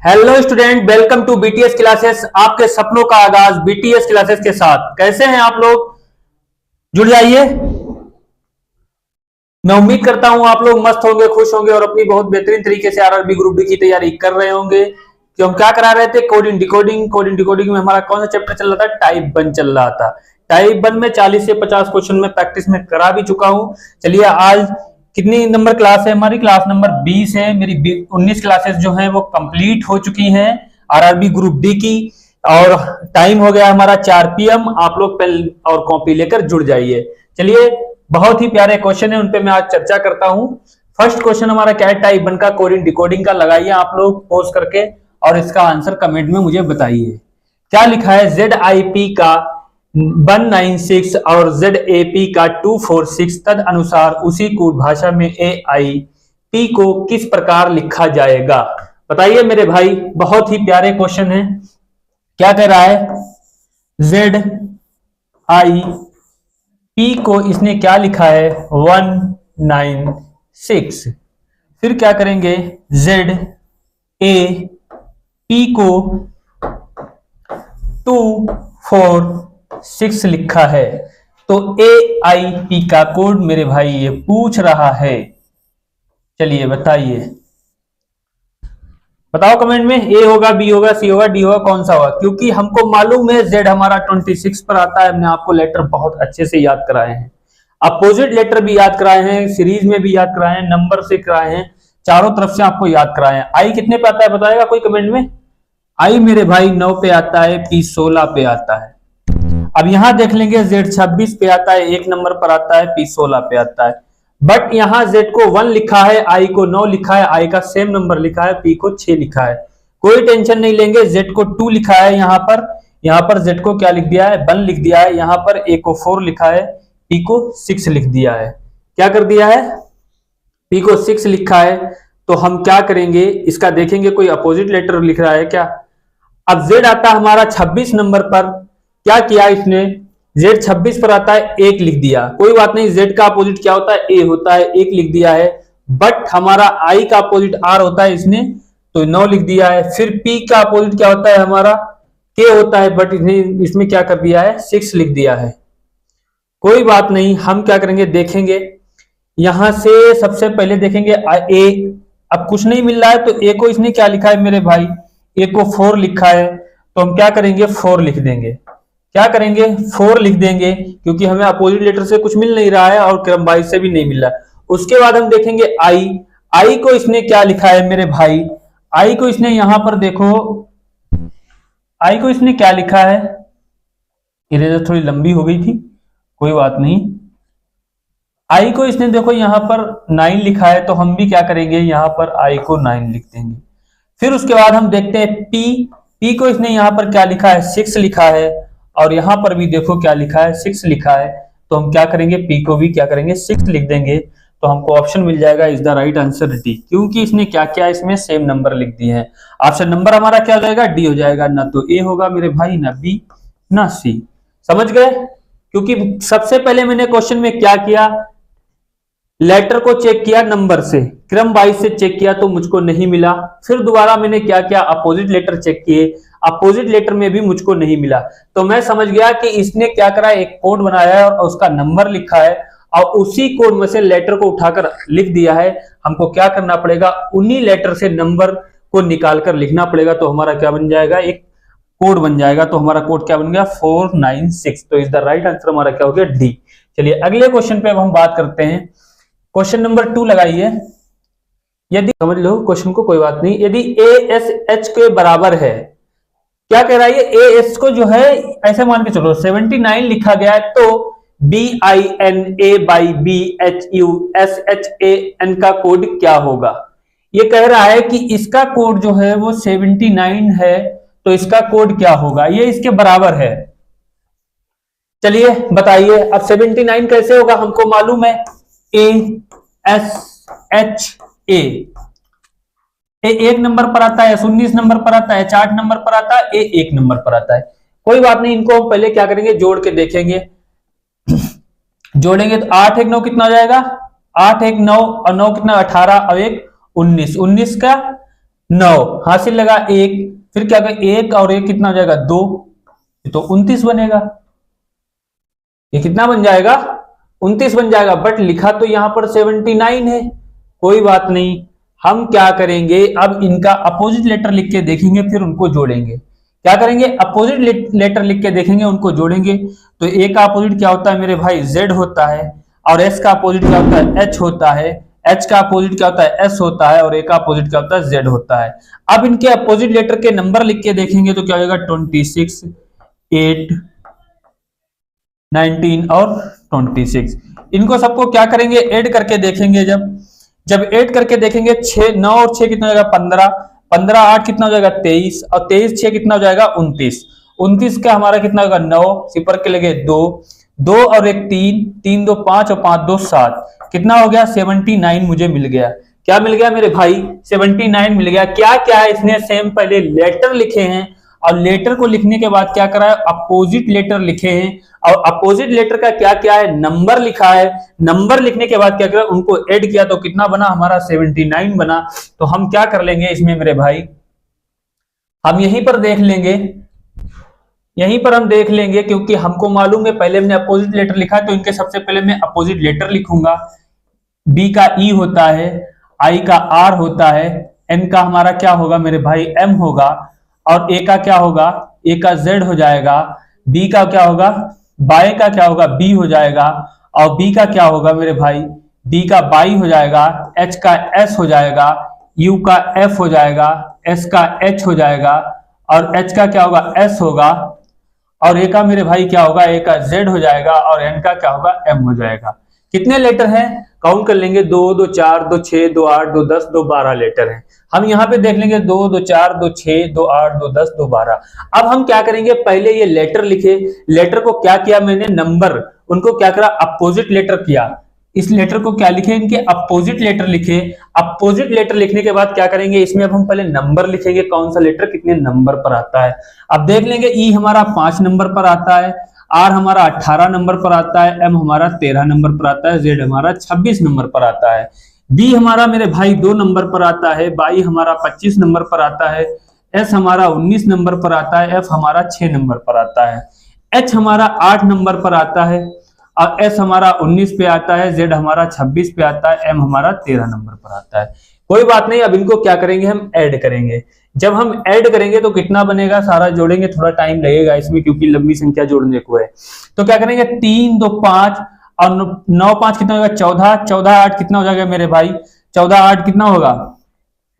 Hello student, welcome to BTS classes. आपके सपनों का आगाज बीटीएस क्लासेस के साथ। कैसे हैं आप लोग? जुड़ जाइए। मैं उम्मीद करता हूं आप लोग मस्त होंगे, खुश होंगे और अपनी बहुत बेहतरीन तरीके से आरआरबी ग्रुप डी की तैयारी कर रहे होंगे। कि हम क्या करा रहे थे? Coding decoding. कोडिंग डिकोडिंग में हमारा कौन सा चैप्टर चल रहा था? टाइप 1 चल रहा था। टाइप 1 में 40 से 50 क्वेश्चन में प्रैक्टिस में करा भी चुका हूं। चलिए, आज कितनी नंबर क्लास है हमारी? क्लास नंबर 20 है। मेरी 19 क्लासेस जो हैं वो कंप्लीट हो चुकी हैं आरआरबी ग्रुप डी की। और टाइम हो गया हमारा 4 PM। आप लोग पेन और कॉपी लेकर जुड़ जाइए। चलिए, बहुत ही प्यारे क्वेश्चन है, उन पे मैं आज चर्चा करता हूं। फर्स्ट क्वेश्चन हमारा क्या है? टाइप 1 का कोडिंग डिकोडिंग का। लगाइए आप लोग पोस्ट करके और इसका आंसर कमेंट में मुझे बताइए। क्या लिखा है? ZIP का 196 और ZAP का 246 तद अनुसार उसी कोड भाषा में AIP को किस प्रकार लिखा जाएगा? बताइए मेरे भाई, बहुत ही प्यारे क्वेश्चन है। क्या कह रहा है? ZIP को इसने क्या लिखा है? 196। फिर क्या करेंगे? ZAP को 246 लिखा है। तो AIP का कोड मेरे भाई ये पूछ रहा है। चलिए बताइए, बताओ कमेंट में। ए होगा, बी होगा, सी होगा, डी होगा, कौन सा होगा? क्योंकि हमको मालूम है Z हमारा 26 पर आता है। हमने आपको लेटर बहुत अच्छे से याद कराए हैं, अपोजिट लेटर भी याद कराए हैं, सीरीज में भी याद कराए हैं, नंबर से कराए हैं, चारों तरफ से आपको याद कराए हैं। आई कितने पे आता है बताएगा कोई कमेंट में? आई मेरे भाई 9 पे आता है, P 16 पे आता है। अब यहां देख लेंगे, Z 26 पे आता है, 1 नंबर पर आता है, P 16 पे आता है। बट यहां Z को 1 लिखा है, I को 9 लिखा है, I का सेम नंबर लिखा है, P को 6 लिखा है। कोई टेंशन नहीं लेंगे। Z को 2 लिखा है यहां पर Z को क्या लिख दिया है? 1 लिख दिया है। यहां पर A को 4 लिखा है, P को 6 लिख दिया है। क्या कर दिया है? P को 6 लिखा है। तो हम क्या करेंगे? इसका देखेंगे कोई अपोजिट लेटर लिख रहा है क्या। अब Z आता है हमारा 26 नंबर पर। क्या किया इसने? Z 26 पर आता है, 1 लिख दिया। कोई बात नहीं, Z का अपोजिट क्या होता है? A होता है, 1 लिख दिया है। बट हमारा I का अपोजिट R होता है, इसने तो 9 लिख दिया है। फिर P का अपोजिट क्या होता है? हमारा K होता है, बट इसमें क्या कर दिया है? 6 लिख दिया है। कोई बात नहीं, हम क्या करेंगे देखेंगे। यहां से सबसे पहले देखेंगे A। अब कुछ नहीं मिल रहा है तो A को इसने क्या लिखा है मेरे भाई? A को 4 लिखा है, तो हम क्या करेंगे? 4 लिख देंगे। क्या करेंगे? 4 लिख देंगे, क्योंकि हमें अपोजिट लेटर से कुछ मिल नहीं रहा है और क्रम वाइज से भी नहीं मिल रहा है। उसके बाद हम देखेंगे I को इसने क्या लिखा है मेरे भाई? I को इसने यहां पर देखो, I को इसने क्या लिखा है? इरेजर थोड़ी लंबी हो गई थी, कोई बात नहीं। I को इसने देखो यहां पर 9 लिखा है, तो हम भी क्या करेंगे? यहां पर I को 9 लिख देंगे। फिर उसके बाद हम देखते हैं P को इसने यहां पर क्या लिखा है? 6 लिखा है। और यहां पर भी देखो क्या लिखा है? 6 लिखा है। तो हम क्या करेंगे? P को भी क्या करेंगे? 6 लिख देंगे। तो हमको ऑप्शन मिल जाएगा, is the right answer D. क्योंकि इसने क्या किया? इसमें सेम नंबर लिख दिए हैं। ऑप्शन नंबर हमारा क्या हो जाएगा? डी हो जाएगा। ना तो ए होगा मेरे भाई, ना बी, ना सी। समझ गए? क्योंकि सबसे पहले मैंने क्वेश्चन में क्या किया? लेटर को चेक किया, नंबर से क्रम वाइज से चेक किया तो मुझको नहीं मिला। फिर दोबारा मैंने क्या किया? अपोजिट लेटर चेक किए, अपोजिट लेटर में भी मुझको नहीं मिला। तो मैं समझ गया कि इसने क्या करा? एक कोड बनाया है और उसका नंबर लिखा है और उसी कोड में से लेटर को उठाकर लिख दिया है। हमको क्या करना पड़ेगा? उन्हीं लेटर से नंबर को निकालकर लिखना पड़ेगा। तो हमारा क्या बन जाएगा? एक कोड बन जाएगा। तो हमारा कोड क्या बन गया? 496। तो इज द राइट आंसर हमारा क्या हो गया? डी। चलिए अगले क्वेश्चन पे अब हम बात करते हैं। क्वेश्चन नंबर 2 लगाइए। यदि समझ लो क्वेश्चन को, कोई बात नहीं। यदि ASH के बराबर है, क्या कह रहा है? ये AS को जो है ऐसे मान के चलो 79 लिखा गया है, तो BINABYBHUSHAN का कोड क्या होगा? ये कह रहा है कि इसका कोड जो है वो 79 है, तो इसका कोड क्या होगा? ये इसके बराबर है। चलिए बताइए, अब 79 कैसे होगा? हमको मालूम है ASHA। ए 1 नंबर पर आता है, 19 नंबर पर आता है, 8 नंबर पर आता है, ए 1 नंबर पर आता है। कोई बात नहीं, इनको हम पहले क्या करेंगे? जोड़ के देखेंगे। जोड़ेंगे तो 8 1 9 कितना हो जाएगा? 8 1 9 और 9 कितना? 18 और 1 19। 19 का 9 हासिल लगा 1, फिर क्या करें 1 और 1 कितना हो जाएगा 2, तो 29 बनेगा। ये कितना बन जाएगा 29 बन जाएगा, बट लिखा तो यहां पर 79 है। कोई बात नहीं, हम क्या करेंगे अब इनका अपोजिट लेटर लिख के देखेंगे, फिर उनको जोड़ेंगे। क्या करेंगे अपोजिट लेटर लिख के देखेंगे, उनको जोड़ेंगे। तो ए का अपोजिट क्या होता है मेरे भाई जेड होता है, और एस का अपोजिट क्या होता है एच होता है, एच का अपोजिट क्या होता है एस होता है, और ए का अपोजिट क्या होता है जेड होता है। अब इनके अपोजिट लेटर के नंबर लिख के देखेंगे तो क्या हो जाएगा 26, 8, 19 और 26। इनको सबको क्या करेंगे ऐड करके देखेंगे। जब ऐड करके देखेंगे 6 9 और 6 कितना हो जाएगा 15, 15 8 कितना हो जाएगा 23, और 23 6 कितना हो जाएगा 29, 29 का हमारा कितना होगा 9, सिपर के लगे 2, 2 और 1 3, 3 2 5 और 5 2 7, कितना हो गया 79 मुझे मिल गया। क्या मिल गया मेरे भाई 79 मिल गया। क्या क्या है इसने सेम पहले लेटर लिखे हैं, और लेटर को लिखने के बाद क्या करा है अपोजिट लेटर लिखे हैं, और अपोजिट लेटर का क्या क्या है नंबर लिखा है, नंबर लिखने के बाद क्या करा उनको ऐड किया तो कितना बना हमारा 79 बना। तो हम क्या कर लेंगे इसमें मेरे भाई, हम यहीं पर देख लेंगे, यहीं पर हम देख लेंगे, क्योंकि हमको मालूम है पहले हमने अपोजिट लेटर लिखा है, तो इनके सबसे पहले मैं अपोजिट लेटर लिखूंगा। बी का ई होता है, आई का आर होता है, एन का हमारा क्या होगा मेरे भाई एम होगा, और ए का क्या होगा ए का जेड हो जाएगा, बी का क्या होगा बाय का क्या होगा बी हो जाएगा, और बी का क्या होगा मेरे भाई बी का बाई हो जाएगा, एच का एस हो जाएगा, यू का एफ हो जाएगा, एस का एच हो जाएगा, और एच का क्या होगा एस होगा, और ए का मेरे भाई क्या होगा ए का जेड हो जाएगा, और एन का क्या होगा एम हो जाएगा। कितने लेटर हैं काउंट कर लेंगे 2 2 4 2 6 2 8 2 10 2 12 लेटर हैं। हम यहाँ पे देख लेंगे 2 2 4 2 6 2 8 2 10 2 12। अब हम क्या करेंगे पहले ये लेटर लिखे, लेटर को क्या किया मैंने नंबर, उनको क्या करा अपोजिट लेटर किया। इस लेटर को क्या लिखे इनके अपोजिट लेटर लिखे। अपोजिट लेटर लिखने के बाद क्या करेंगे इसमें अब हम पहले नंबर लिखेंगे, कौन सा लेटर कितने नंबर पर आता है। अब देख लेंगे ई हमारा 5 नंबर पर आता है, आर हमारा 18 नंबर पर आता है, एम हमारा 13 नंबर पर आता है, जेड हमारा 26 नंबर पर आता है, बी हमारा मेरे भाई 2 नंबर पर आता है, बाई हमारा 25 नंबर पर आता है, एस हमारा 19 नंबर पर आता है, एफ हमारा 6 नंबर पर आता है, एच हमारा 8 नंबर पर आता है, और एस हमारा 19 पे आता है, जेड हमारा 26 पे आता है, एम हमारा 13 नंबर पर आता है। कोई बात नहीं, अब इनको क्या करेंगे हम ऐड करेंगे। जब हम ऐड करेंगे तो कितना बनेगा, सारा जोड़ेंगे थोड़ा टाइम लगेगा इसमें क्योंकि लंबी संख्या जोड़ने को है। तो क्या करेंगे 3 2 5 और 9 5 कितना होगा 14, 14 8 कितना हो जाएगा मेरे भाई 14 8 कितना होगा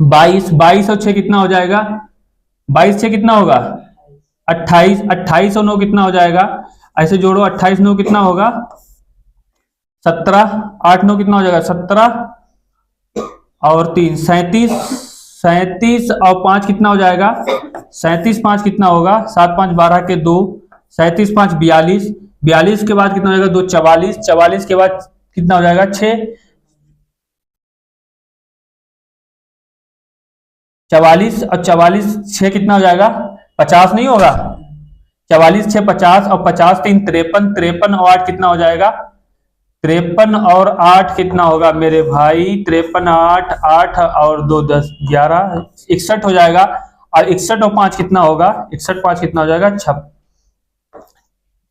22, 22 और 6 कितना हो जाएगा 22 6 कितना होगा 28, 28 और 9 कितना हो जाएगा, ऐसे जोड़ो 28 9 कितना होगा 17, 8 9 कितना हो जाएगा 17 और 3 37, 37 और 5 कितना हो जाएगा 37 5 कितना होगा 7 5 12 के 2, 37 5 42, 42 के बाद कितना हो जाएगा 2 44, 44 के बाद कितना हो जाएगा 6, 44 और 44 6 कितना हो जाएगा 50 नहीं होगा, 44 6 50 और 50 3 53, 53 और 8 कितना हो जाएगा 53 और 8 कितना होगा मेरे भाई 53 8 8 और 2 10 11 61 हो जाएगा, और 61 और 5 कितना होगा 61 5 कितना हो जाएगा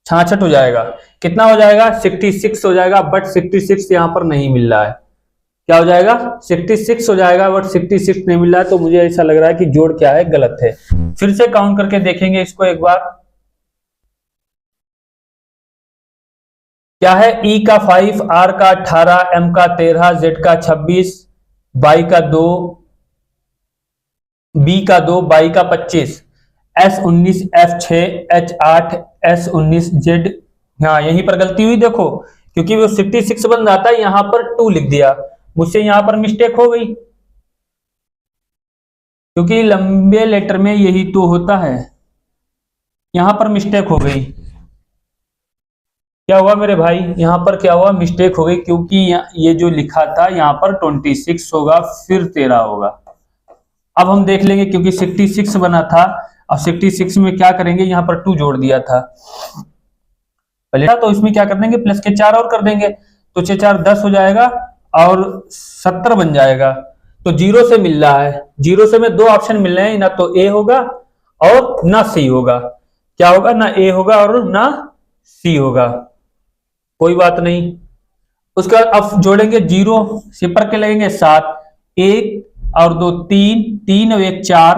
66 हो जाएगा, कितना हो जाएगा 66 हो जाएगा, बट 66 यहाँ पर नहीं मिल रहा है। क्या हो जाएगा 66 हो जाएगा, बट 66 नहीं मिल रहा है, तो मुझे ऐसा लग रहा है कि जोड़ क्या है गलत है। फिर से काउंट करके देखेंगे इसको एक बार। क्या है ई का 5, आर का 18, एम का 13, जेड का 26, बाई का 2, बी का 2, बाई का 25, S 19, F 6, H 8, S 19, Z. हाँ यहीं पर गलती हुई देखो, क्योंकि वो 66 बन जाता है यहां पर 2 लिख दिया, मुझसे यहां पर मिस्टेक हो गई, क्योंकि लंबे लेटर में यही तो होता है, यहां पर मिस्टेक हो गई। क्या हुआ मेरे भाई यहां पर क्या हुआ मिस्टेक हो गई, क्योंकि ये जो लिखा था यहां पर 26 होगा फिर 13 होगा। अब हम देख लेंगे, क्योंकि 66 बना था, और 66 में क्या करेंगे यहाँ पर 2 जोड़ दिया था पहले, तो इसमें क्या कर देंगे प्लस के 4 और कर देंगे, तो 6 4 10 हो जाएगा और 70 बन जाएगा। तो जीरो से मिल रहा है, जीरो से में दो ऑप्शन मिल रहे हैं, ना तो ए होगा और ना सी होगा। क्या होगा? ना ए होगा और ना सी होगा। कोई बात नहीं। उसके बाद अब जोड़ेंगे जीरो, सिपर के लगेंगे 7, 1 और 2 3, 3 और 1 4,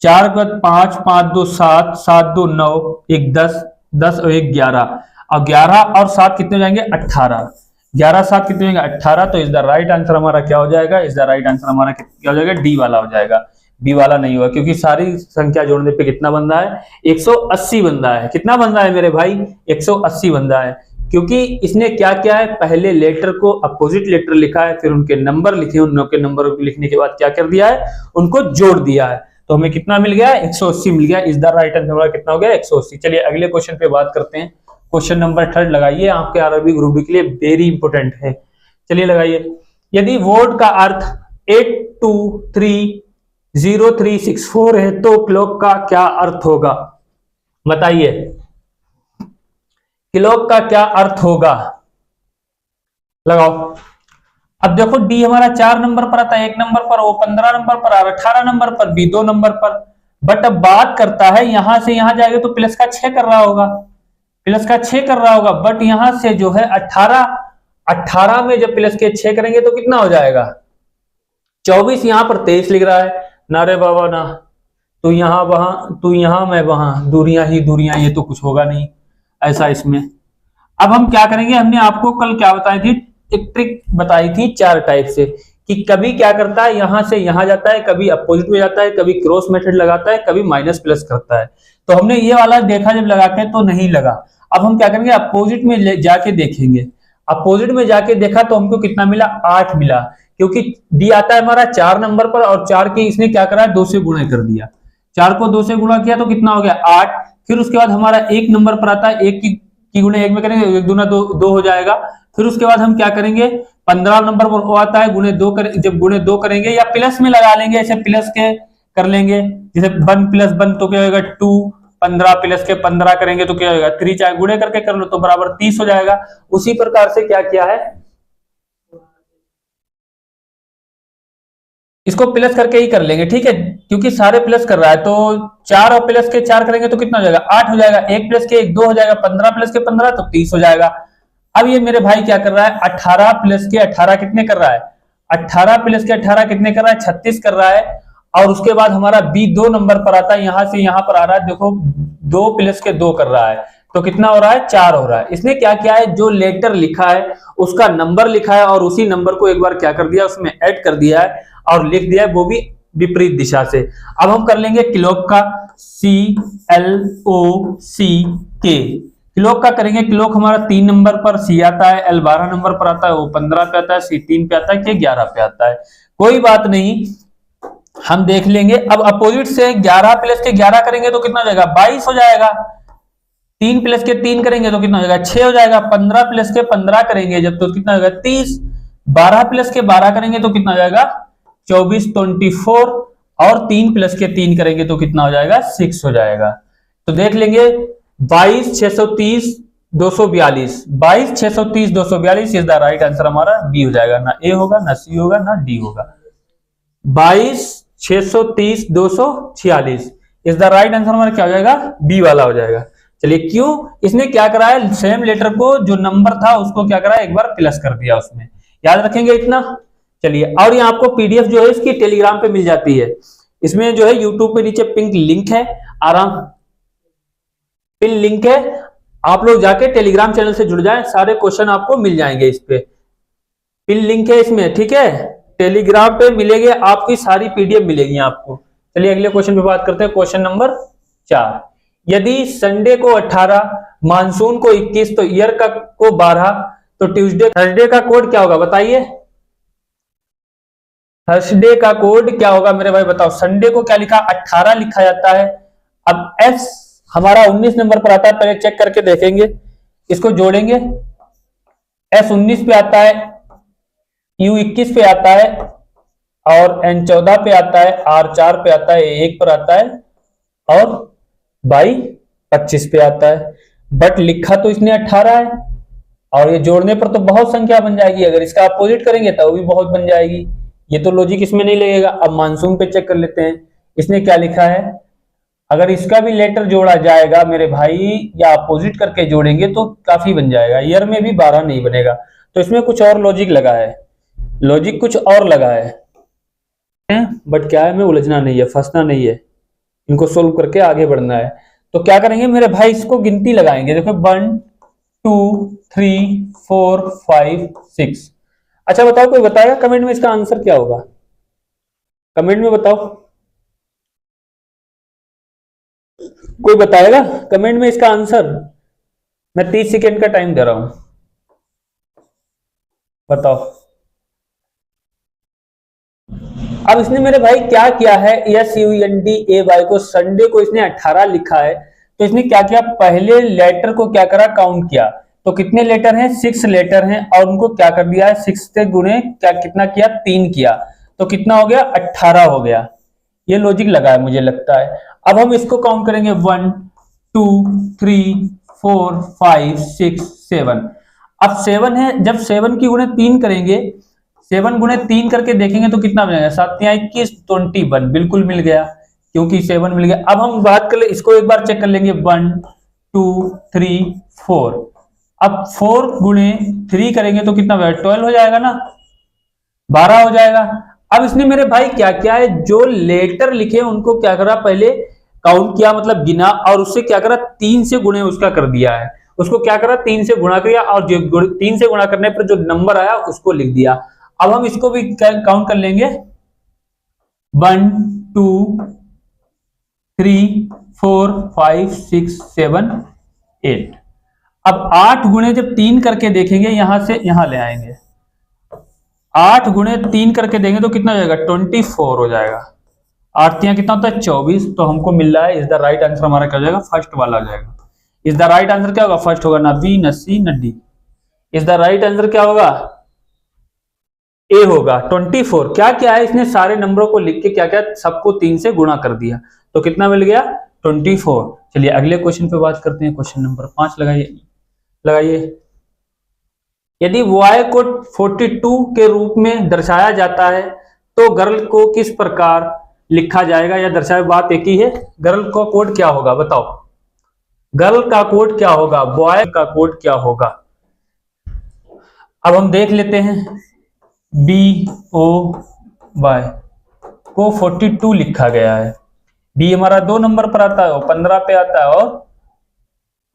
4 के बाद 5, 5 2 7, 7 2 9, 1 10, 10 और 1 11, और 11 और 7 कितने हो जाएंगे? 18। 11 7 कितने हो जाएंगे? 18। तो इज द राइट आंसर हमारा क्या हो जाएगा? इज द राइट आंसर हमारा क्या हो जाएगा? डी वाला हो जाएगा। बी वाला नहीं होगा, क्योंकि सारी संख्या जोड़ने पे कितना बन रहा है? 180 बन रहा है। कितना बन रहा है मेरे भाई? 180 बन रहा है। क्योंकि इसने क्या किया है? पहले लेटर को अपोजिट लेटर लिखा है, फिर उनके नंबर लिखे, उनके नंबर लिखने के बाद क्या कर दिया है? उनको जोड़ दिया है। तो हमें कितना मिल गया? 180 मिल गया। इज द राइट आंसर हमारा कितना हो गया? 180। चलिए अगले क्वेश्चन पे बात करते हैं। क्वेश्चन नंबर 3 लगाइए, आपके आरआरबी ग्रुप डी के लिए वेरी इंपोर्टेंट है। चलिए लगाइए। यदि वर्ड का अर्थ 8230364 है तो क्लॉक का क्या अर्थ होगा? बताइए, क्लॉक का क्या अर्थ होगा? लगाओ। अब देखो डी हमारा 4 नंबर पर आता है, 1 नंबर पर, वो 15 नंबर पर और 18 नंबर पर, बी 2 नंबर पर। बट अब बात करता है यहां से यहां जाएगा तो प्लस का 6 कर रहा होगा, प्लस का 6 कर रहा होगा। बट यहां से जो है 18 में जब प्लस के 6 करेंगे तो कितना हो जाएगा? 24। यहां पर 23 लिख रहा है। ना रे बाबा ना, तू यहां वहां, तू यहां मैं वहां, दूरियां ही दूरियां, ये तो कुछ होगा नहीं ऐसा इसमें। अब हम क्या करेंगे? हमने आपको कल क्या बताई थी? एक ट्रिक बताई थी 4 टाइप से, कि कभी क्या करता है यहां से यहां जाता है, कभी अपोजिट में जाता है, कभी क्रॉस मेथड लगाता है, कभी माइनस प्लस करता है। तो हमने ये वाला देखा जब लगा के तो नहीं लगा। अब हम क्या करेंगे? अपोजिट में जाके देखेंगे। अपोजिट में जाके देखा तो हमको कितना मिला? 8 मिला। क्योंकि डी आता है हमारा 4 नंबर पर, और 4 के इसने क्या करा? 2 से गुणा कर दिया। 4 को 2 से गुणा किया तो कितना हो गया? 8। फिर उसके बाद हमारा 1 नंबर पर आता है, 1 की गुणे 1 में करेंगे, 1 दूना 2 हो जाएगा। फिर उसके बाद हम क्या करेंगे? 15 नंबर पर वो आता है, गुणे 2 जब गुणे 2 करेंगे या प्लस में लगा लेंगे, ऐसे प्लस के कर लेंगे, जैसे 1 + 1 तो क्या होगा? 2। 15 प्लस के 15 करेंगे तो क्या होगा? 3। चाहे गुणे करके कर लो तो बराबर 30 हो जाएगा। उसी प्रकार से क्या किया है? इसको प्लस करके ही कर लेंगे, ठीक है, क्योंकि सारे प्लस कर रहा है। तो 4 और प्लस के 4 करेंगे तो कितना हो जाएगा? 8 हो जाएगा। 1 + के 1 2 हो जाएगा। 15 + के 15 तो 30 हो जाएगा। अब ये मेरे भाई क्या कर रहा है? 18 + के 18 कितने कर रहा है? 18 + के 18 कितने कर रहा है? 36 कर रहा है। और उसके बाद हमारा बी 2 नंबर पर आता है, यहां से यहां पर आ रहा है, देखो 2 + के 2 कर रहा है, तो कितना हो रहा है? 4 हो रहा है। इसने क्या किया है? जो लेटर लिखा है उसका नंबर लिखा है, और उसी नंबर को एक बार क्या कर दिया? उसमें ऐड कर दिया है और लिख दिया है, वो भी विपरीत दिशा से। अब हम कर लेंगे क्लॉक का, CLOCK। क्लॉक का करेंगे। क्लॉक हमारा 3 नंबर पर सी आता है, L 12 नंबर पर आता है, O 15 पे आता है, C 3 पे आता है, K 11 पे आता है। कोई बात नहीं, हम देख लेंगे। अब अपोजिट से 11 + के 11 करेंगे तो कितना हो जाएगा? 22 हो जाएगा। 3 + के 3 करेंगे तो कितना हो जाएगा? 6 हो जाएगा। 15 + के 15 करेंगे जब तो कितना हो जाएगा? 30। 12 + के 12 करेंगे तो कितना हो जाएगा? 24 24। और 3 + के 3 करेंगे तो कितना हो जाएगा? 6 हो जाएगा। तो देख लेंगे, 22 630 242, 22 630 242 इज द राइट आंसर हमारा बी हो जाएगा। ना ए होगा, ना सी होगा, ना डी होगा। 22 630 246 इज द राइट आंसर हमारा क्या हो जाएगा? बी वाला हो जाएगा। चलिए, क्यों? इसने क्या करा है? सेम लेटर को जो नंबर था उसको क्या करा? एक बार प्लस कर दिया उसमें। याद रखेंगे इतना। चलिए, और ये आपको पीडीएफ जो है इसकी टेलीग्राम पे मिल जाती है। इसमें जो है यूट्यूब पे नीचे पिंक लिंक है, आराम पिन लिंक है, आप लोग जाके टेलीग्राम चैनल से जुड़ जाएं, सारे क्वेश्चन आपको मिल जाएंगे। इस पे पिन लिंक है इसमें, ठीक है, टेलीग्राम पे मिलेगी, आपकी सारी पीडीएफ मिलेगी आपको। चलिए अगले क्वेश्चन पे बात करते हैं। Question number 4। यदि संडे को 18, मानसून को 21, तो ईयर का को 12, तो ट्यूसडे थर्सडे का कोड क्या होगा? बताइए, थर्सडे का कोड क्या होगा मेरे भाई? बताओ। संडे को क्या लिखा? 18 लिखा जाता है। अब एस हमारा 19 नंबर पर आता है, पहले चेक करके देखेंगे, इसको जोड़ेंगे। एस 19 पे आता है, यू 21 पे आता है, और एन 14 पे आता है, आर 4 पे आता है, ए 1 पर आता है, और बाई 25 पे आता है। बट लिखा तो इसने 18 है, और ये जोड़ने पर तो बहुत संख्या बन जाएगी। अगर इसका अपोजिट करेंगे तो भी बहुत बन जाएगी। ये तो लॉजिक इसमें नहीं लगेगा। अब मानसून पे चेक कर लेते हैं, इसने क्या लिखा है। अगर इसका भी लेटर जोड़ा जाएगा मेरे भाई, या अपोजिट करके जोड़ेंगे तो काफी बन जाएगा, ईयर में भी 12 नहीं बनेगा। तो इसमें कुछ और लॉजिक लगा है, लॉजिक कुछ और लगा है, बट क्या है, में उलझना नहीं है, फंसना नहीं है, इनको सोल्व करके आगे बढ़ना है। तो क्या करेंगे मेरे भाई, इसको गिनती लगाएंगे। देखो 1 2 3 4 5 6। अच्छा बताओ, कोई बताएगा कमेंट में इसका आंसर क्या होगा? कमेंट में बताओ, कोई बताएगा कमेंट में इसका आंसर? मैं 30 सेकेंड का टाइम दे रहा हूं, बताओ। अब इसने मेरे भाई क्या किया है, SUNDAY को संडे को इसने 18 लिखा है। तो इसने क्या किया, पहले लेटर को क्या करा, काउंट किया। तो कितने लेटर हैं, 6 लेटर हैं, और उनको क्या कर दिया है, 6 से गुणे क्या कितना किया, 3 किया। तो कितना हो गया, 18 हो गया। ये लॉजिक लगा है मुझे लगता है। अब हम इसको काउंट करेंगे 1 2 3 4 5 6 7। अब 7 है, जब 7 की गुणे 3 करेंगे, 7 गुणे 3 करके देखेंगे तो कितना बनेगा, 7 या 21 21, बिल्कुल मिल गया, क्योंकि 7 मिल गया। अब हम बात कर ले, इसको एक बार चेक कर लेंगे, 1 2 3 4। अब 4 गुणे 3 करेंगे तो कितना बनेगा, 12 हो जाएगा ना, 12 हो जाएगा। अब इसने मेरे भाई क्या किया है, जो लेटर लिखे उनको क्या करा, पहले काउंट किया, मतलब गिना, और उससे क्या करा, 3 से गुणे उसका कर दिया है। उसको क्या करा, 3 से गुणा किया, और जो 3 से गुणा करने पर जो नंबर आया उसको लिख दिया। अब हम इसको भी काउंट कर लेंगे, 1 2 3 4 5 6 7 8। अब 8 गुणे जब 3 करके देखेंगे, यहां से यहां ले आएंगे, 8 गुणे 3 करके देंगे तो कितना हो जाएगा, 24 हो जाएगा। 8 कितना होता है, 24। तो हमको मिल रहा है, इज द राइट आंसर हमारा क्या हो जाएगा, फर्स्ट वाला हो जाएगा। इज द राइट आंसर क्या होगा, फर्स्ट होगा, ना बी ना सी ना D. Is the right answer क्या होगा, ए होगा। 24 क्या क्या है, इसने सारे नंबरों को लिख के क्या क्या, सबको 3 से गुणा कर दिया, तो कितना मिल गया, 24। चलिए अगले क्वेश्चन पे बात करते हैं। क्वेश्चन नंबर 5 लगाइए। यदि बॉय को 42 के रूप में दर्शाया जाता है तो गर्ल को किस प्रकार लिखा जाएगा, या दर्शाए, बात एक ही है। गर्ल का कोड क्या होगा, बताओ, गर्ल का कोड क्या होगा, बॉय का कोड क्या होगा। अब हम देख लेते हैं, BOY को 42 लिखा गया है। बी हमारा 2 नंबर पर आता है, और 15 पे आता है, और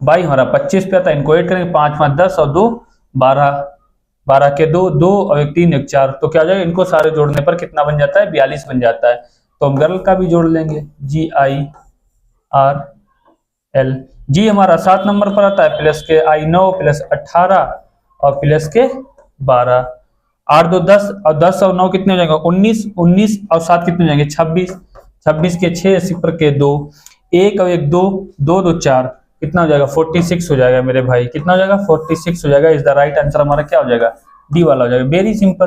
बाई हमारा 25 पे आता है। इनको ऐड करेंगे, 5 5 10 और 2 12, 12 के 2 2 और 1 3 1 4। तो क्या हो जाएगा, इनको सारे जोड़ने पर कितना बन जाता है, 42 बन जाता है। तो हम गर्ल का भी जोड़ लेंगे, GIRL। जी हमारा 7 नंबर पर आता है, प्लस के I 9 प्लस 18 और प्लस के 12, 8 2 10 और 10 और 9 कितने हो जाएंगे, 19 19 और 7 कितने हो जाएंगे, 26 26 के 6 सिफर के 2 1 और 1 2 2 2 4 कितना हो जाएगा, 46 हो जाएगा मेरे भाई। कितना हो जाएगा, 46 हो जाएगा। इज द राइट आंसर हमारा क्या हो जाएगा, डी वाला हो जाएगा। वेरी सिंपल,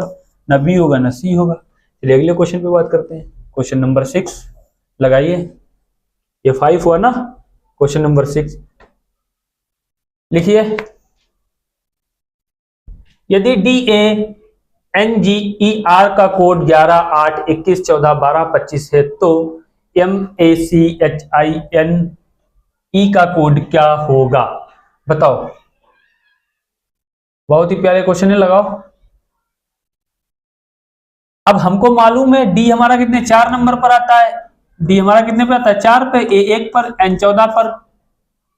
ना बी होगा ना सी होगा। चलिए अगले क्वेश्चन पे बात करते हैं। क्वेश्चन नंबर 6 लगाइए, ये 5 हुआ ना, क्वेश्चन नंबर 6 लिखिए। यदि DANGER का कोड 11 8 21 14 12 25 है तो MACHINE का कोड क्या होगा, बताओ। बहुत ही प्यारे क्वेश्चन है, लगाओ। अब हमको मालूम है डी हमारा कितने 4 नंबर पर आता है, डी हमारा कितने पे आता है, 4 पे, ए 1 पर, एन 14 पर,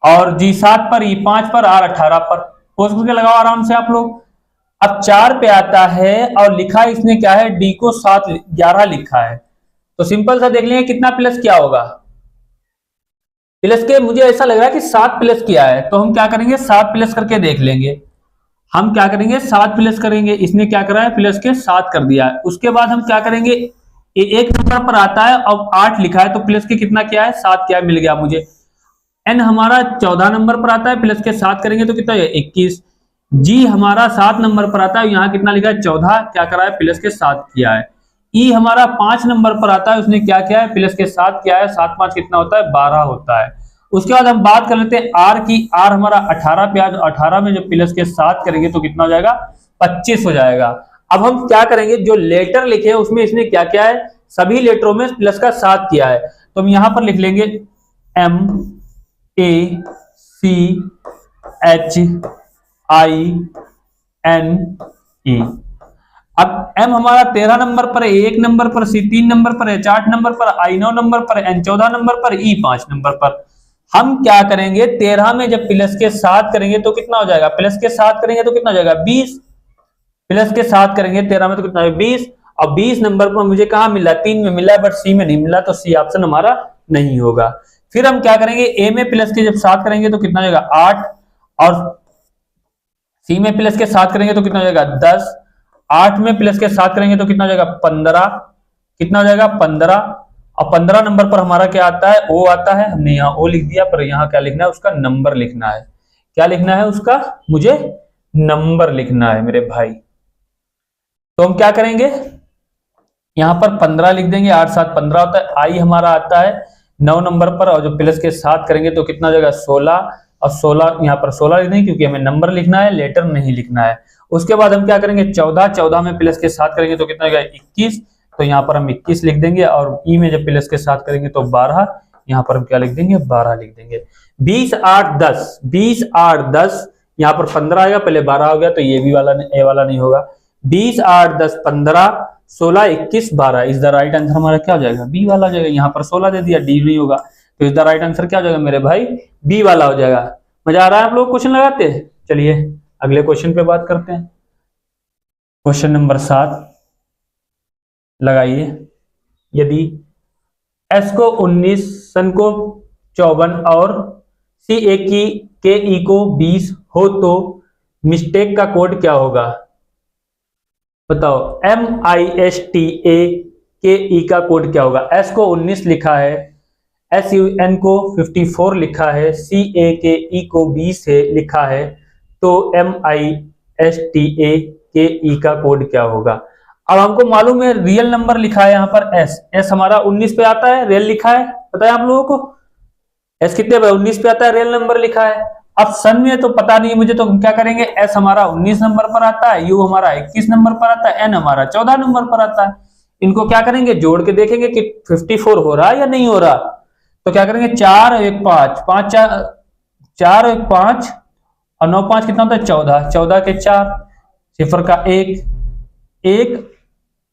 और जी 7 पर, ई 5 पर, आर 18 पर। पोस्ट करके लगाओ आराम से आप लोग। अब 4 पे आता है और लिखा इसने क्या है, डी को 7 11 लिखा है, तो सिंपल सा देख लेंगे कितना प्लस क्या होगा, प्लस के मुझे ऐसा लग रहा है कि 7 प्लस किया है, तो हम क्या करेंगे 7 प्लस करके देख लेंगे। हम क्या करेंगे 7 प्लस करेंगे, इसने क्या करा है प्लस के 7 कर दिया है। उसके बाद हम क्या करेंगे, ये 1 नंबर पर आता है और 8 लिखा है, तो प्लस के कितना क्या है 7 क्या मिल गया मुझे। एन हमारा 14 नंबर पर आता है, प्लस के 7 करेंगे तो कितना है 21। जी हमारा 7 नंबर पर आता है, यहाँ कितना लिखा है 14, क्या करा है प्लस के 7 किया है। ई हमारा 5 नंबर पर आता है, उसने क्या किया है प्लस के 7 किया है, 7 5 कितना होता है 12 होता है। उसके बाद हम बात कर लेते हैं आर की। आर हमारा 18 पे, 18 में जब प्लस के 7 करेंगे तो कितना हो जाएगा 25 हो जाएगा। अब हम क्या करेंगे, जो लेटर लिखे हैं उसमें इसने क्या किया है, सभी लेटरों में प्लस का 7 किया है, तो हम यहां पर लिख लेंगे M A C H I N E। अब M हमारा 13 नंबर पर है, 1 नंबर पर, C 3 नंबर पर है, 4 नंबर पर, I 9 नंबर पर, N 14 नंबर पर, E 5 नंबर पर। हम क्या करेंगे, 13 में जब प्लस के 7 करेंगे तो कितना हो जाएगा, प्लस के 7 करेंगे तो कितना हो जाएगा 20, प्लस के 7 करेंगे 13 में तो कितना होगा 20, और 20 नंबर पर मुझे कहां मिला, 3 में मिला, बट सी में नहीं मिला, तो सी ऑप्शन हमारा नहीं होगा। फिर हम क्या करेंगे, ए में प्लस के जब 7 करेंगे तो कितना हो जाएगा 8, और सी में प्लस के 7 करेंगे तो कितना हो जाएगा 10, 8 में प्लस के 7 करेंगे तो कितना हो जाएगा 15, कितना हो जाएगा 15, और 15 नंबर पर हमारा क्या आता है, ओ आता है, हमने यहाँ ओ लिख दिया, पर यहाँ क्या लिखना है, उसका नंबर लिखना है। क्या लिखना है उसका, मुझे नंबर लिखना है मेरे भाई। तो हम क्या करेंगे, यहां पर 15 लिख देंगे, 8 7 15 होता है। आई हमारा आता है 9 नंबर पर, और जो प्लस के 7 करेंगे तो कितना हो जाएगा 16, और 16 यहां पर 16 लिख देंगे क्योंकि हमें नंबर लिखना है, लेटर नहीं लिखना है। उसके बाद हम क्या करेंगे 14, 14 में प्लस के 7 करेंगे तो कितना हो जाएगा 21, तो यहाँ पर हम 21 लिख देंगे, और ई में जब प्लस के 7 करेंगे तो 12, यहाँ पर हम क्या लिख देंगे 12 लिख देंगे। 20 8 10, 20 8 10, यहाँ पर 15 आएगा, पहले 12 हो गया तो ये भी वाला ए वाला नहीं होगा। 20 8 10 15 16 21 12, इज द राइट आंसर हमारा क्या हो जाएगा, बी वाला हो जाएगा। यहाँ पर 16 दे दिया, डी नहीं होगा, तो इज द राइट आंसर क्या हो जाएगा मेरे भाई, बी वाला हो जाएगा। मजा आ रहा है आप लोग क्वेश्चन लगाते हैं। चलिए अगले क्वेश्चन पे बात करते हैं। क्वेश्चन नंबर 7 लगाइए। यदि एस को 19, सन को 54 और सी ए की के ई को 20 हो तो मिस्टेक का कोड क्या होगा, बताओ। MISTA के ई का कोड क्या होगा। एस को 19 लिखा है, SUN को 54 लिखा है, CA के ई को 20 है लिखा है, तो MISTA के ई का कोड क्या होगा। अब हमको मालूम है रियल नंबर लिखा है यहाँ पर एस हमारा 19 पे आता है, रियल लिखा है, पता है आप लोगों को एस कितने पे 19 पे आता है, रियल नंबर लिखा है। अब सन में तो पता नहीं मुझे, तो हम क्या करेंगे, एस हमारा 19 नंबर पर आता है, यू हमारा 21 नंबर पर आता है, एन हमारा 14 नंबर पर आता है। इनको क्या करेंगे, जोड़ के देखेंगे कि 54 हो रहा है या नहीं हो रहा। तो क्या करेंगे 4 1 5 5 4 1 5 और 9 5 कितना होता है 14, 14 के 4, सिफर का 1 1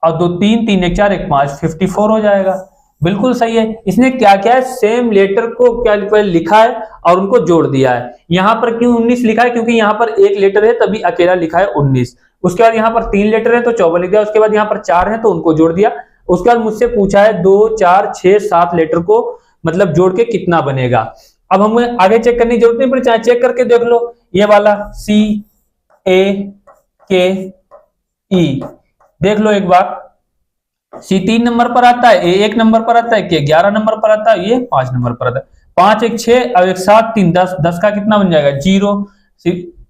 और 2 3 3 1 4 1 5, 54 हो जाएगा। बिल्कुल सही है। इसने क्या किया है, सेम लेटर को क्या लिखा है और उनको जोड़ दिया है। यहां पर क्यों 19 लिखा है, क्योंकि यहां पर एक लेटर है तभी अकेला लिखा है 19। उसके बाद यहां पर 3 लेटर है तो 54 लिख दिया। उसके बाद यहां पर 4 है तो उनको जोड़ दिया। उसके बाद मुझसे पूछा है 2 4 6 7 लेटर को मतलब जोड़ के कितना बनेगा। अब हमें आगे चेक करने की जरूरत नहीं पड़ी, चाहे चेक करके देख लो। ये वाला CAKE देख लो एक बार, सी 3 नंबर पर आता है, ए 1 नंबर पर आता है, के 11 नंबर पर आता है, ये 5 नंबर पर आता है। 5 1 6 और 1 7 3 10, 10 का कितना बन जाएगा 0,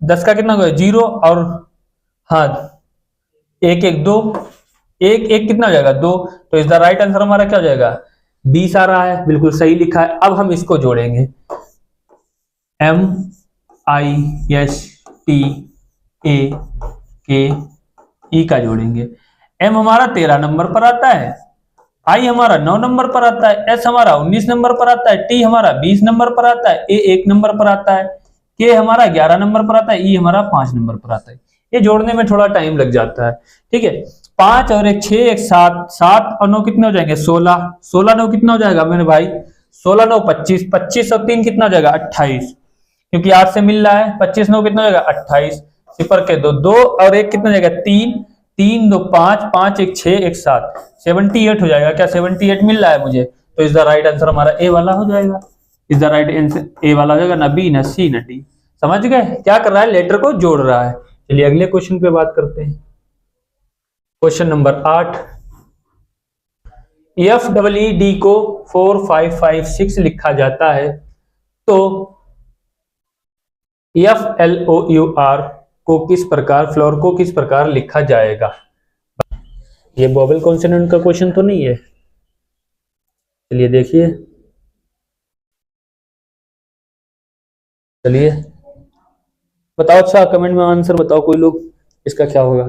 10 का कितना होगा 0, और हाँ 1 1 2, 1 1 कितना हो जाएगा 2, तो इस द राइट आंसर हमारा क्या हो जाएगा 20 आ रहा है। बिल्कुल सही लिखा है। अब हम इसको जोड़ेंगे, MISTA का जोड़ेंगे। एम हमारा 13 नंबर पर आता है, आई हमारा 9 नंबर पर आता है, एस हमारा 19 नंबर पर आता है, टी हमारा 20 नंबर पर आता है, ए 1 नंबर पर आता है, के हमारा 11 नंबर पर आता है, ई हमारा 5 नंबर पर आता है। ये जोड़ने में थोड़ा टाइम लग जाता है, ठीक है। 5 और 1 6 1 7, 7 और 9 कितने हो जाएंगे 16, 16 9 कितना हो जाएगा मेरे भाई 16 9 25, 25 और 3 कितना हो जाएगा 28, क्योंकि 8 से मिल रहा है। 25 9 कितना हो जाएगा 28, सिफर के 2 2 और 1 कितना हो जाएगा 3 3 2 5 5 1 6 1 7, 78 हो जाएगा। क्या 78 मिल रहा है मुझे, तो इज द राइट आंसर हमारा ए वाला हो जाएगा। Is the right answer A वाला हो जाएगा, ना बी ना सी ना डी। समझ गए क्या कर रहा है, लेटर को जोड़ रहा है। चलिए अगले क्वेश्चन पे बात करते हैं। क्वेश्चन नंबर 8, FEED को 4 5 5 6 लिखा जाता है, तो FLOUR को किस प्रकार, फ्लोर को किस प्रकार लिखा जाएगा। ये वोवेल कॉन्सोनेंट का क्वेश्चन तो नहीं है। चलिए देखिए, चलिए बताओ, अच्छा कमेंट में आंसर बताओ कोई लोग, इसका क्या होगा।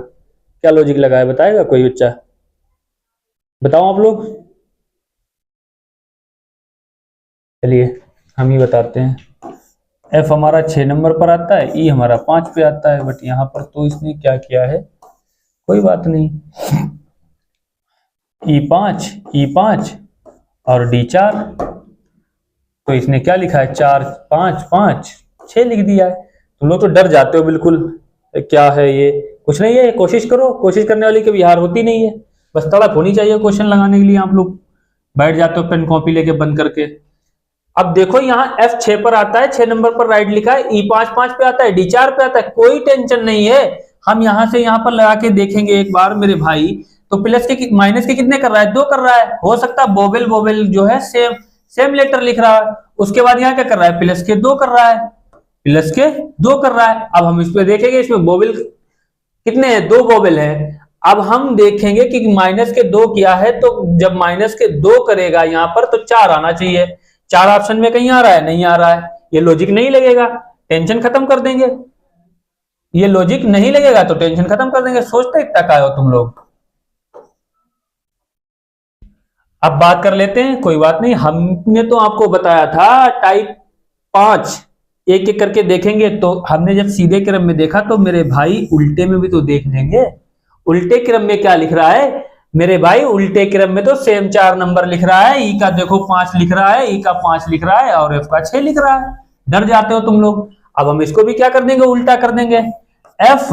क्या लॉजिक लगाया, बताएगा कोई बच्चा? बताओ आप लोग। चलिए हम ही बताते हैं। एफ हमारा 6 नंबर पर आता है, ई हमारा 5 पे आता है, बट यहाँ पर तो इसने क्या किया है, कोई बात नहीं, ई5 और डी4, तो इसने क्या लिखा है 4 5 5 6 लिख दिया है। तुम लोग तो डर जाते हो बिल्कुल, क्या है ये, कुछ नहीं है, कोशिश करो, कोशिश करने वाली कभी हार होती नहीं है, बस तड़प होनी चाहिए क्वेश्चन लगाने के लिए। आप लोग बैठ जाते हो पेन कॉपी लेके बंद करके। अब देखो यहाँ F6 पर आता है, 6 नंबर पर राइट लिखा है, E5 5 पे आता है, D4 पे आता है, कोई टेंशन नहीं है। हम यहां से यहां पर लगा के देखेंगे एक बार मेरे भाई, तो प्लस के माइनस के कितने कर रहा है, 2 कर रहा है, हो सकता है बोबेल बोबेल जो है सेम सेम लेटर लिख रहा है। उसके बाद यहाँ क्या कर रहा है, प्लस के 2 कर रहा है, प्लस के 2 कर रहा है। अब हम इस पे देखेंगे, इसमें बोबेल कितने हैं, 2 बोबेल है। अब हम देखेंगे कि माइनस के 2 किया है, तो जब माइनस के 2 करेगा यहाँ पर तो 4 आना चाहिए, 4 ऑप्शन में कहीं आ रहा है, नहीं आ रहा है, ये लॉजिक नहीं लगेगा, टेंशन खत्म कर देंगे। ये लॉजिक नहीं लगेगा तो टेंशन खत्म कर देंगे। सोचते इतना क्या हो तुम लोग। अब बात कर लेते हैं, कोई बात नहीं, हमने तो आपको बताया था टाइप 5 एक एक करके देखेंगे, तो हमने जब सीधे क्रम में देखा तो मेरे भाई उल्टे में भी तो देख लेंगे। उल्टे क्रम में क्या लिख रहा है मेरे भाई, उल्टे क्रम में तो सेम 4 नंबर लिख रहा है, ई का देखो 5 लिख रहा है, ई का 5 लिख रहा है और एफ का 6 लिख रहा है। डर जाते हो तुम लोग। अब हम इसको भी क्या कर देंगे, उल्टा कर देंगे, F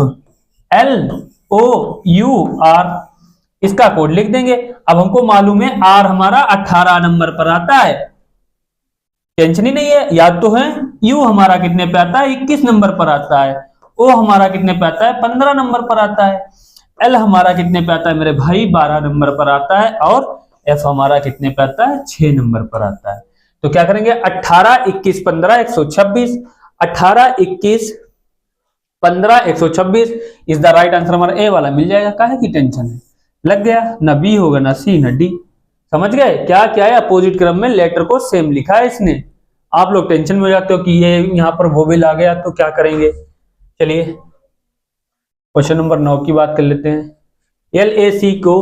L O U R, इसका कोड लिख देंगे। अब हमको मालूम है आर हमारा 18 नंबर पर आता है, टेंशन ही नहीं है, याद तो है। यू हमारा कितने पे आता है, 21 नंबर पर आता है। ओ हमारा कितने पे आता है, 15 नंबर पर आता है। एल हमारा कितने पे आता है मेरे भाई, 12 नंबर पर आता है। और एफ हमारा कितने पे आता है, 6 नंबर पर आता है। तो क्या करेंगे, 18 21 15 126, 18 21 15 126 इज द राइट आंसर। हमारा ए वाला मिल जाएगा, काहे की टेंशन है, लग गया, ना बी होगा ना सी ना डी। समझ गए क्या क्या है, अपोजिट क्रम में लेटर को सेम लिखा है इसने। आप लोग टेंशन में हो जाते हो कि ये यहाँ पर वोवेल आ गया तो क्या करेंगे। चलिए क्वेश्चन नंबर 9 की बात कर लेते हैं। LAC को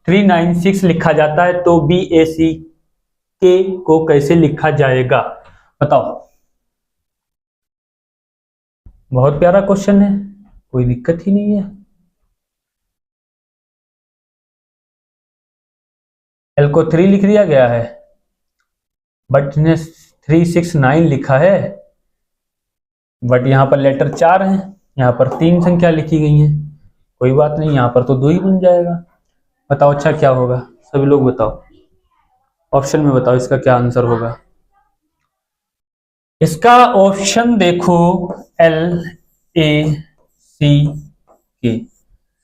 396 लिखा जाता है, तो BAC के को कैसे लिखा जाएगा, बताओ। बहुत प्यारा क्वेश्चन है, कोई दिक्कत ही नहीं है। एल को 3 लिख दिया गया है, बट ने 369 लिखा है, बट यहां पर लेटर 4 है, यहां पर 3 संख्या लिखी गई है, कोई बात नहीं, यहां पर तो 2 ही बन जाएगा। बताओ अच्छा क्या होगा, सभी लोग बताओ, ऑप्शन में बताओ इसका क्या आंसर होगा। इसका ऑप्शन देखो LAC के,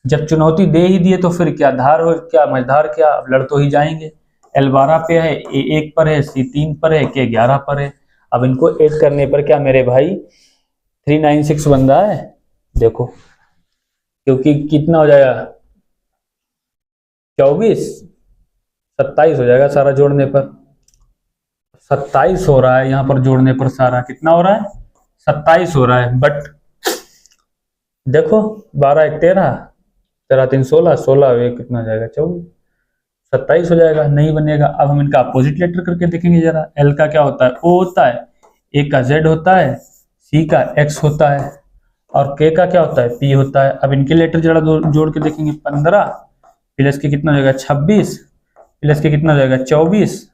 जब चुनौती दे ही दिए तो फिर क्या धार हो, क्या मझधार, क्या अब लड़ तो ही जाएंगे। L 12 पे है, A 1 पर है, C 3 पर है, K 11 पर है। अब इनको ऐड करने पर क्या मेरे भाई 396 बन रहा है, देखो, क्योंकि कितना हो जाएगा 24 27 हो जाएगा सारा जोड़ने पर, 27 हो रहा है यहाँ पर जोड़ने पर, सारा कितना हो रहा है 27 हो रहा है। बट देखो 12 1 13 13 3 16 16 एक कितना जाएगा 24 27 हो जाएगा, नहीं बनेगा। अब हम इनका अपोजिट लेटर करके देखेंगे जरा। एल का क्या होता है, ओ होता है, ए का जेड होता है, सी का एक्स होता है, और के का क्या होता है, पी होता है। अब इनके लेटर जरा जोड़ के देखेंगे, 15 प्लस के कितना हो जाएगा 26, प्लस के कितना हो जाएगा 24,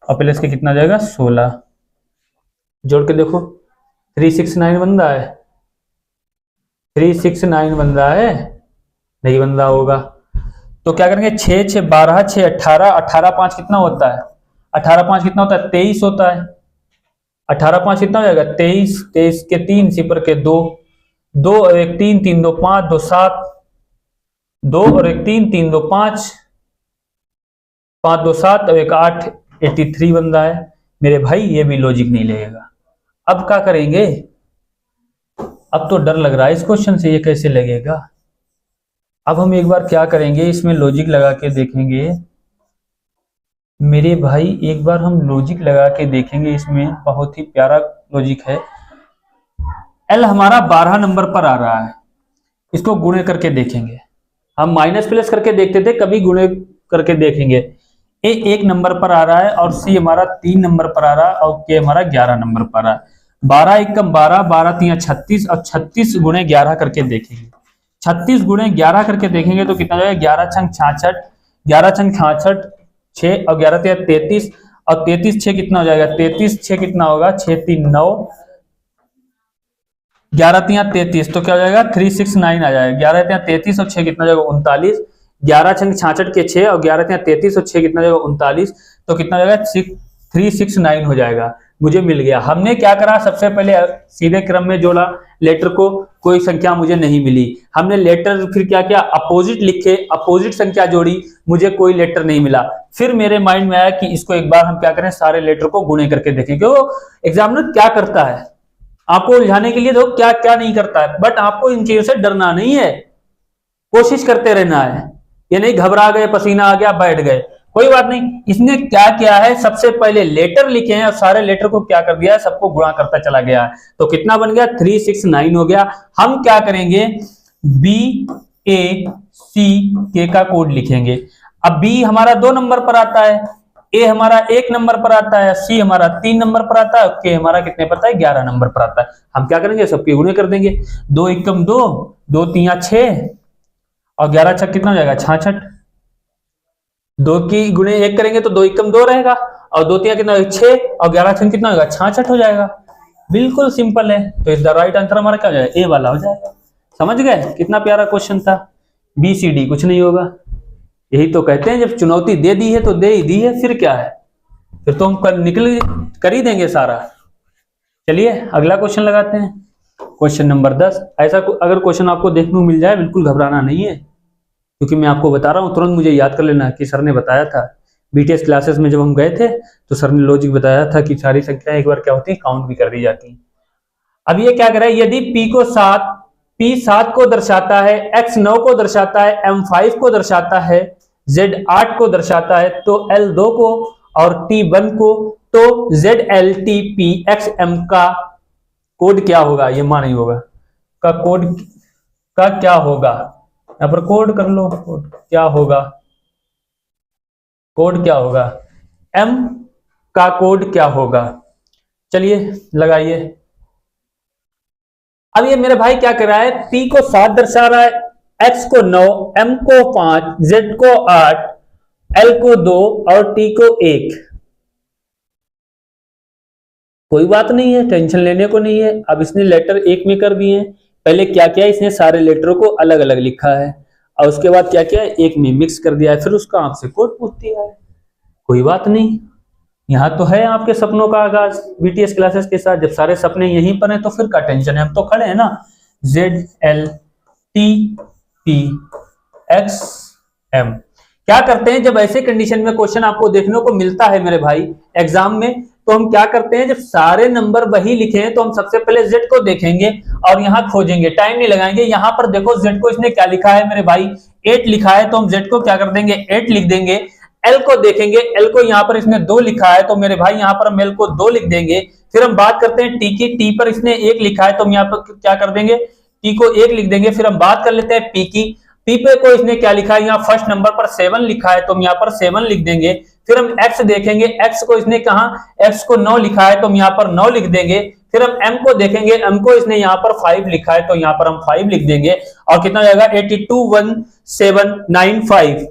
और प्लस के कितना हो जाएगा 16। जोड़ के देखो 369 बन रहा है, 369 बन रहा है, नहीं बन रहा होगा। तो क्या करेंगे, 6 6 12 6 18, 18 5 कितना होता है, 18 5 कितना होता है 23 होता है। 18 5 कितना हो जाएगा 23, 23 के 3 सिपर के 2, 2 और 1 3 3 2 5 2 7, 2 और 1 3 3 2 5 5 2 7 और 1 8, 83 बन रहा है मेरे भाई। ये भी लॉजिक नहीं लगेगा। अब क्या करेंगे, अब तो डर लग रहा है इस क्वेश्चन से, ये कैसे लगेगा। अब हम एक बार क्या करेंगे, इसमें लॉजिक लगा के देखेंगे मेरे भाई, एक बार हम लॉजिक लगा के देखेंगे, इसमें बहुत ही प्यारा लॉजिक है। एल हमारा 12 नंबर पर आ रहा है, इसको गुणे करके देखेंगे। हम माइनस प्लस करके देखते थे, कभी गुणे करके देखेंगे। ए 1 नंबर पर आ रहा है और सी हमारा 3 नंबर पर आ रहा है और के हमारा 11 नंबर पर आ रहा है। 12 एकम 12, 12 तिया 36 और 36 गुणे 11 करके देखेंगे। 36 गुणे 11 करके देखेंगे तो कितना जाएगा, 11 छंग 66, 11 छंग 66 6 और 11 तिया 33 और 33 6 कितना हो जाएगा, 33 6 कितना होगा, 6 3 9, 11 तिया 33 तो क्या हो जाएगा 369 आ जाएगा। 11 तिया 33 और 6 कितना हो जाएगा 39, 11 छंग 66 के 6 और 11 तिया 33 और 6 कितना हो जाएगा 39 तो कितना हो जाएगा 369 हो जाएगा। मुझे मिल गया। हमने क्या करा, सबसे पहले सीधे क्रम में जोड़ा लेटर को, कोई संख्या मुझे नहीं मिली। हमने लेटर फिर क्या किया, अपोजिट लिखे, अपोजिट संख्या जोड़ी, मुझे कोई लेटर नहीं मिला। फिर मेरे माइंड में आया कि इसको एक बार हम क्या करें, सारे लेटर को गुणे करके देखें। क्यों, एग्जामिनर क्या करता है आपको उलझाने के लिए, देखो क्या क्या नहीं करता है, बट आपको इन चीजों से डरना नहीं है, कोशिश करते रहना है। ये नहीं घबरा गए, पसीना आ गया, बैठ गए, कोई बात नहीं। इसने क्या किया है, सबसे पहले लेटर लिखे हैं और सारे लेटर को क्या कर दिया है, सबको गुणा करता चला गया है। तो कितना बन गया, 369 हो गया। हम क्या करेंगे, बी ए सी के का कोड लिखेंगे। अब बी हमारा 2 नंबर पर आता है, ए हमारा 1 नंबर पर आता है, सी हमारा 3 नंबर पर आता है, के हमारा कितने पर आता है, 11 नंबर पर आता है। हम क्या करेंगे, सबके गुणे कर देंगे। 2 एकम 2, 2 तिया 6 और 11 छक कितना हो जाएगा 66। 2 की गुणे 1 करेंगे तो 2 एकम 2 रहेगा और 2 तिया कितना 6 और 11 छक कितना होगा 66 हो जाएगा। बिल्कुल सिंपल है। तो इस द राइट आंसर हमारा क्या हो जाएगा, ए वाला हो जाएगा। समझ गए, कितना प्यारा क्वेश्चन था। बी सी डी कुछ नहीं होगा। यही तो कहते हैं, जब चुनौती दे दी है तो दे ही दी है, फिर क्या है, फिर तो हम कर ही देंगे सारा। चलिए अगला क्वेश्चन लगाते हैं, क्वेश्चन नंबर 10। ऐसा अगर क्वेश्चन आपको देखने को मिल जाए, बिल्कुल घबराना नहीं है, क्योंकि मैं आपको बता रहा हूं, तुरंत मुझे याद कर लेना कि सर ने बताया था बीटीएस क्लासेस में जब हम गए थे तो सर ने लॉजिक बताया था कि सारी संख्याएं एक बार क्या होती है, काउंट भी कर दी जाती। अब ये क्या कर रहा है, यदि P 7 को दर्शाता है, X 9 को दर्शाता है, M 5 को दर्शाता है, Z 8 को दर्शाता है, तो L 2 को और T 1 को, तो ZLTP XM का कोड क्या होगा, ये मान नहीं होगा, का कोड का क्या होगा, यहां पर कोड कर लो, कोड क्या होगा, कोड क्या होगा, M का कोड क्या होगा। चलिए लगाइए। अब ये मेरे भाई क्या कर रहा है, P को 7 दर्शा रहा है, X को 9, M को 5, Z को 8, L को 2 और T को 1। कोई बात नहीं है, टेंशन लेने को नहीं है। अब इसने लेटर एक में कर दिए हैं। पहले क्या किया, इसने सारे लेटरों को अलग अलग लिखा है और उसके बाद क्या किया, एक में मिक्स कर दिया है, फिर उसका आपसे कोड पूछ दिया है। कोई बात नहीं, यहाँ तो है आपके सपनों का आगाज बीटीएस क्लासेस के साथ। जब सारे सपने यहीं पर हैं तो फिर क्या टेंशन है, हम तो खड़े हैं ना। ZLTPXM क्या करते हैं, जब ऐसे कंडीशन में क्वेश्चन आपको देखने को मिलता है मेरे भाई एग्जाम में, तो हम क्या करते हैं, जब सारे नंबर वही लिखे हैं तो हम सबसे पहले Z को देखेंगे और यहाँ खोजेंगे, टाइम नहीं लगाएंगे। यहाँ पर देखो Z को इसने क्या लिखा है मेरे भाई, 8 लिखा है, तो हम Z को क्या कर देंगे, 8 लिख देंगे। L को देखेंगे, L को यहाँ पर इसने 2 लिखा है, तो मेरे भाई यहाँ पर हम L को 2 लिख देंगे। फिर हम बात करते हैं T की, T पर इसने 1 लिखा है, तो हम यहाँ पर क्या कर देंगे, T को 1 लिख देंगे। फिर हम बात कर लेते हैं P की, P पे को इसने क्या लिखा है, यहाँ फर्स्ट नंबर पर 7 लिखा है, तो हम यहाँ पर 7 लिख देंगे। फिर हम X देखेंगे, X को इसने कहा, X को 9 लिखा है, तो हम यहाँ पर 9 लिख देंगे। फिर हम M को देखेंगे, M को इसने यहाँ पर 5 लिखा है, तो यहाँ पर हम 5 लिख देंगे। और कितना हो जाएगा, 821795,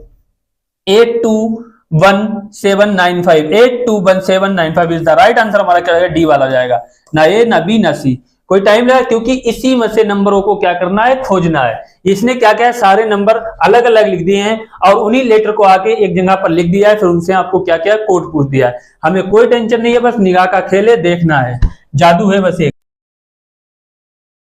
821795 इज द राइट आंसर। हमारा क्या डी वाला हो जाएगा, ना ए ना बी ना सी। कोई टाइम लगा, क्योंकि इसी में से नंबरों को क्या करना है, खोजना है। इसने क्या क्या सारे नंबर अलग अलग लिख दिए हैं और उन्हीं लेटर को आके एक जगह पर लिख दिया है, फिर उनसे आपको क्या क्या कोड पूछ दिया है। हमें कोई टेंशन नहीं है, बस निगाह का खेल है, देखना है, जादू है बस एक।